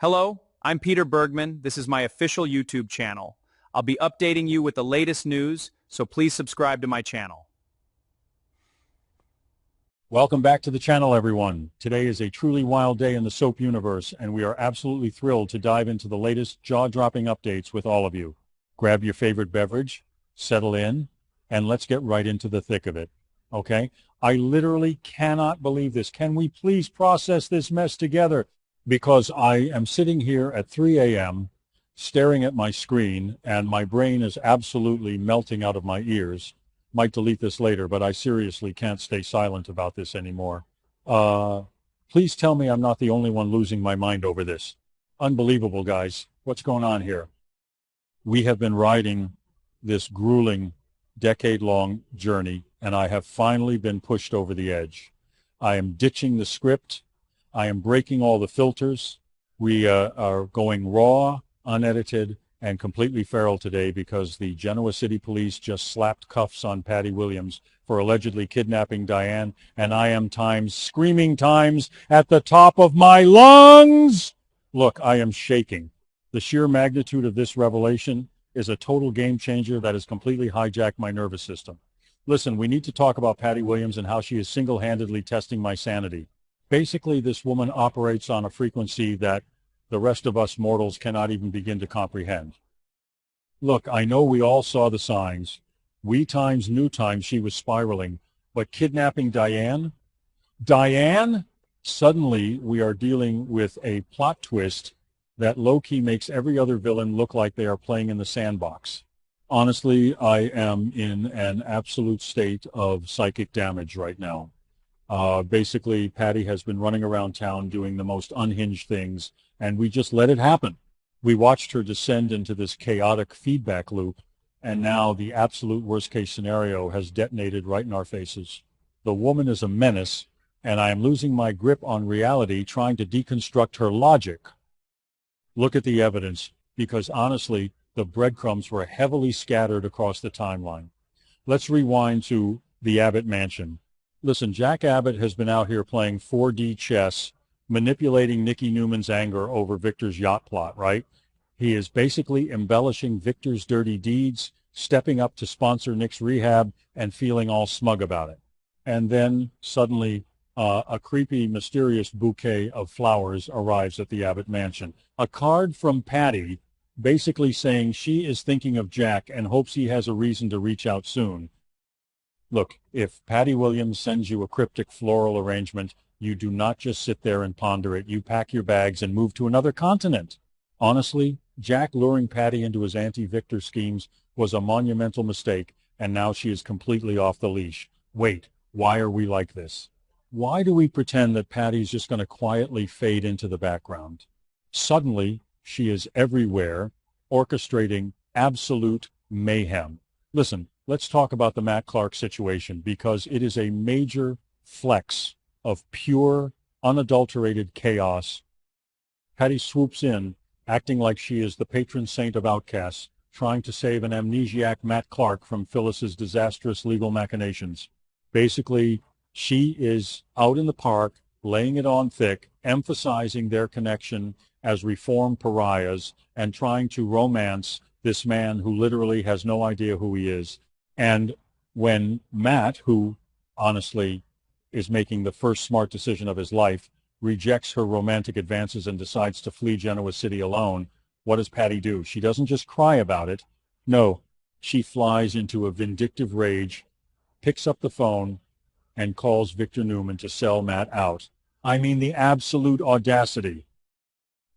Hello, I'm Peter Bergman. This is my official YouTube channel. I'll be updating you with the latest news, so please subscribe to my channel. Welcome back to the channel, everyone. Today is a truly wild day in the soap universe, and we are absolutely thrilled to dive into the latest jaw-dropping updates with all of you. Grab your favorite beverage, settle in, and let's get right into the thick of it. Okay? I literally cannot believe this. Can we please process this mess together? Because I am sitting here at 3 a.m. staring at my screen, and my brain is absolutely melting out of my ears. Might delete this later, but I seriously can't stay silent about this anymore. Please tell me I'm not the only one losing my mind over this. Unbelievable, guys. What's going on here? We have been riding this grueling, decade-long journey, and I have finally been pushed over the edge. I am ditching the script. I am breaking all the filters. We are going raw, unedited, and completely feral today because the Genoa City Police just slapped cuffs on Patty Williams for allegedly kidnapping Diane, and I am screaming times at the top of my lungs. Look, I am shaking. The sheer magnitude of this revelation is a total game changer that has completely hijacked my nervous system. Listen, we need to talk about Patty Williams and how she is single-handedly testing my sanity. Basically, this woman operates on a frequency that the rest of us mortals cannot even begin to comprehend. Look, I know we all saw the signs. We times knew times she was spiraling, but kidnapping Diane? Diane? Suddenly, we are dealing with a plot twist that low-key makes every other villain look like they are playing in the sandbox. Honestly, I am in an absolute state of psychic damage right now. Basically, Patty has been running around town doing the most unhinged things, and we just let it happen. We watched her descend into this chaotic feedback loop, and now the absolute worst-case scenario has detonated right in our faces. The woman is a menace, and I am losing my grip on reality trying to deconstruct her logic. Look at the evidence, because honestly, the breadcrumbs were heavily scattered across the timeline. Let's rewind to the Abbott mansion. Listen, Jack Abbott has been out here playing 4D chess, manipulating Nikki Newman's anger over Victor's yacht plot, right? He is basically embellishing Victor's dirty deeds, stepping up to sponsor Nick's rehab, and feeling all smug about it. And then suddenly a creepy, mysterious bouquet of flowers arrives at the Abbott mansion. A card from Patty basically saying she is thinking of Jack and hopes he has a reason to reach out soon. Look, if Patty Williams sends you a cryptic floral arrangement, you do not just sit there and ponder it. You pack your bags and move to another continent. Honestly, Jack luring Patty into his anti-Victor schemes was a monumental mistake, and now she is completely off the leash. Wait, why are we like this? Why do we pretend that Patty's just going to quietly fade into the background? Suddenly, she is everywhere, orchestrating absolute mayhem. Listen, let's talk about the Matt Clark situation, because it is a major flex of pure, unadulterated chaos. Patty swoops in, acting like she is the patron saint of outcasts, trying to save an amnesiac Matt Clark from Phyllis's disastrous legal machinations. Basically, she is out in the park, laying it on thick, emphasizing their connection as reformed pariahs and trying to romance this man who literally has no idea who he is. And when Matt, who honestly is making the first smart decision of his life, rejects her romantic advances and decides to flee Genoa City alone, what does Patty do? She doesn't just cry about it. No, she flies into a vindictive rage, picks up the phone, and calls Victor Newman to sell Matt out. I mean, the absolute audacity.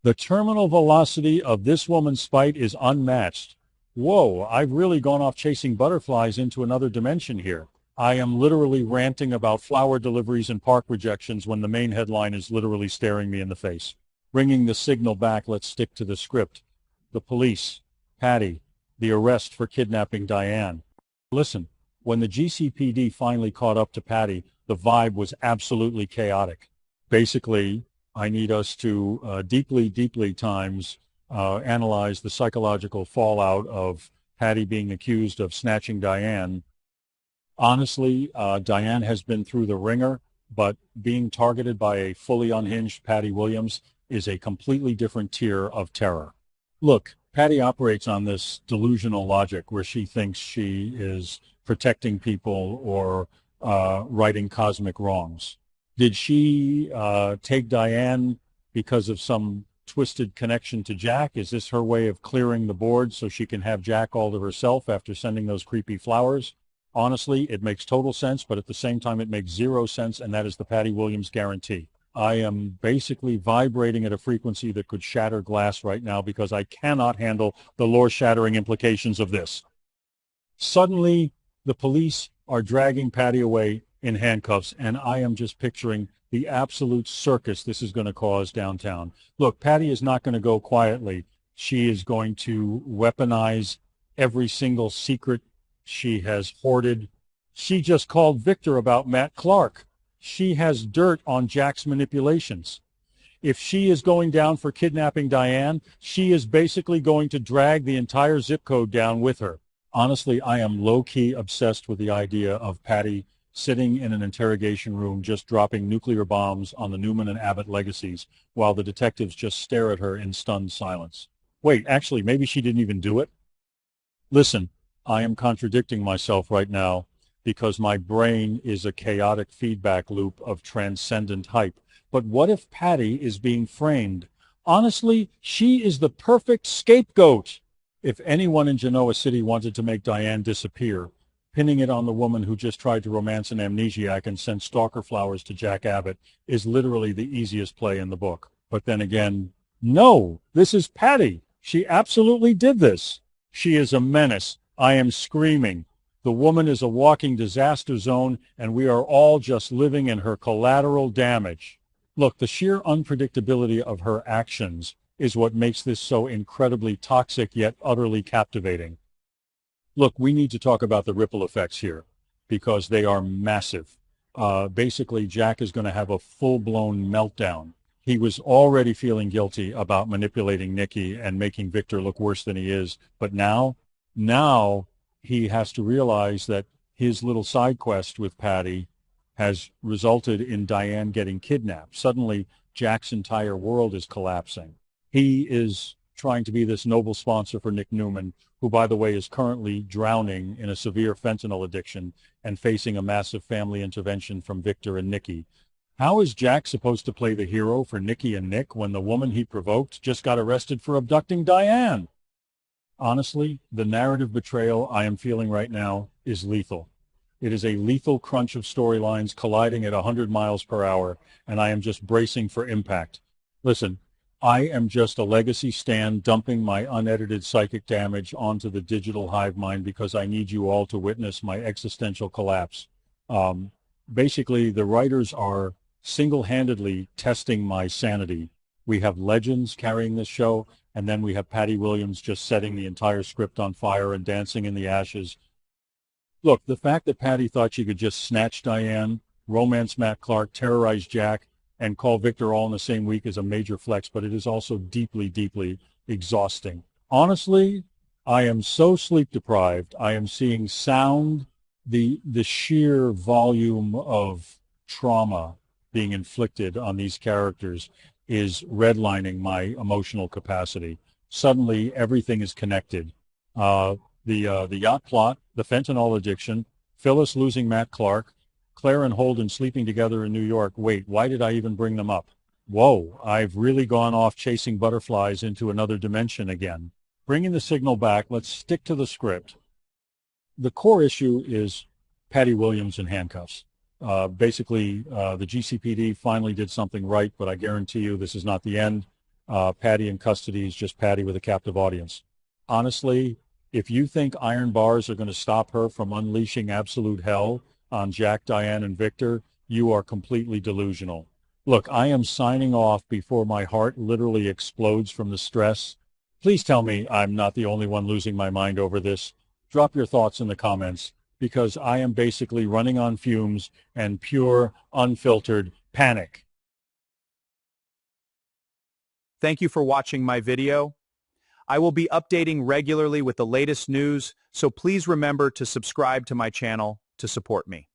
The terminal velocity of this woman's spite is unmatched. Whoa, I've really gone off chasing butterflies into another dimension here. I am literally ranting about flower deliveries and park rejections when the main headline is literally staring me in the face. Bringing the signal back, let's stick to the script. The police, Patty, the arrest for kidnapping Diane. Listen, when the GCPD finally caught up to Patty, the vibe was absolutely chaotic. Basically, I need us to deeply times analyze the psychological fallout of Patty being accused of snatching Diane. Honestly, Diane has been through the ringer, but being targeted by a fully unhinged Patty Williams is a completely different tier of terror. Look, Patty operates on this delusional logic where she thinks she is protecting people or righting cosmic wrongs. Did she take Diane because of some twisted connection to Jack? Is this her way of clearing the board so she can have Jack all to herself after sending those creepy flowers? Honestly, it makes total sense, but at the same time, it makes zero sense, and that is the Patty Williams guarantee. I am basically vibrating at a frequency that could shatter glass right now because I cannot handle the lore-shattering implications of this. Suddenly, the police are dragging Patty away in handcuffs, and I am just picturing the absolute circus this is going to cause downtown. Look, Patty is not going to go quietly. She is going to weaponize every single secret she has hoarded. She just called Victor about Matt Clark. She has dirt on Jack's manipulations. If she is going down for kidnapping Diane, she is basically going to drag the entire zip code down with her. Honestly, I am low-key obsessed with the idea of Patty sitting in an interrogation room just dropping nuclear bombs on the Newman and Abbott legacies while the detectives just stare at her in stunned silence. Wait, actually, maybe she didn't even do it? Listen, I am contradicting myself right now because my brain is a chaotic feedback loop of transcendent hype. But what if Patty is being framed? Honestly, she is the perfect scapegoat. If anyone in Genoa City wanted to make Diane disappear, pinning it on the woman who just tried to romance an amnesiac and send stalker flowers to Jack Abbott is literally the easiest play in the book. But then again, no, this is Patty. She absolutely did this. She is a menace. I am screaming. The woman is a walking disaster zone, and we are all just living in her collateral damage. Look, the sheer unpredictability of her actions is what makes this so incredibly toxic yet utterly captivating. Look, we need to talk about the ripple effects here because they are massive. Basically, Jack is going to have a full-blown meltdown. He was already feeling guilty about manipulating Nikki and making Victor look worse than he is, but now he has to realize that his little side quest with Patty has resulted in Diane getting kidnapped. Suddenly, Jack's entire world is collapsing. He is trying to be this noble sponsor for Nick Newman, who, by the way, is currently drowning in a severe fentanyl addiction and facing a massive family intervention from Victor and Nikki. How is Jack supposed to play the hero for Nikki and Nick when the woman he provoked just got arrested for abducting Diane? Honestly, the narrative betrayal I am feeling right now is lethal. It is a lethal crunch of storylines colliding at 100 miles per hour, and I am just bracing for impact. Listen, I am just a legacy stan dumping my unedited psychic damage onto the digital hive mind because I need you all to witness my existential collapse. Basically, the writers are single-handedly testing my sanity. We have legends carrying this show, and then we have Patty Williams just setting the entire script on fire and dancing in the ashes. Look, the fact that Patty thought she could just snatch Diane, romance Matt Clark, terrorize Jack, and call Victor all in the same week is a major flex, but it is also deeply, deeply exhausting. Honestly, I am so sleep deprived. I am seeing sound, the sheer volume of trauma being inflicted on these characters is redlining my emotional capacity. Suddenly, everything is connected. The yacht plot, the fentanyl addiction, Phyllis losing Matt Clark, Claire and Holden sleeping together in New York. Wait, why did I even bring them up? Whoa, I've really gone off chasing butterflies into another dimension again. Bringing the signal back, let's stick to the script. The core issue is Patty Williams in handcuffs. Basically, the GCPD finally did something right, but I guarantee you this is not the end. Patty in custody is just Patty with a captive audience. Honestly, if you think iron bars are going to stop her from unleashing absolute hell on Jack, Diane, and Victor, you are completely delusional. Look, I am signing off before my heart literally explodes from the stress. Please tell me I'm not the only one losing my mind over this. Drop your thoughts in the comments, because I am basically running on fumes and pure, unfiltered panic. Thank you for watching my video. I will be updating regularly with the latest news, so please remember to subscribe to my channel to support me.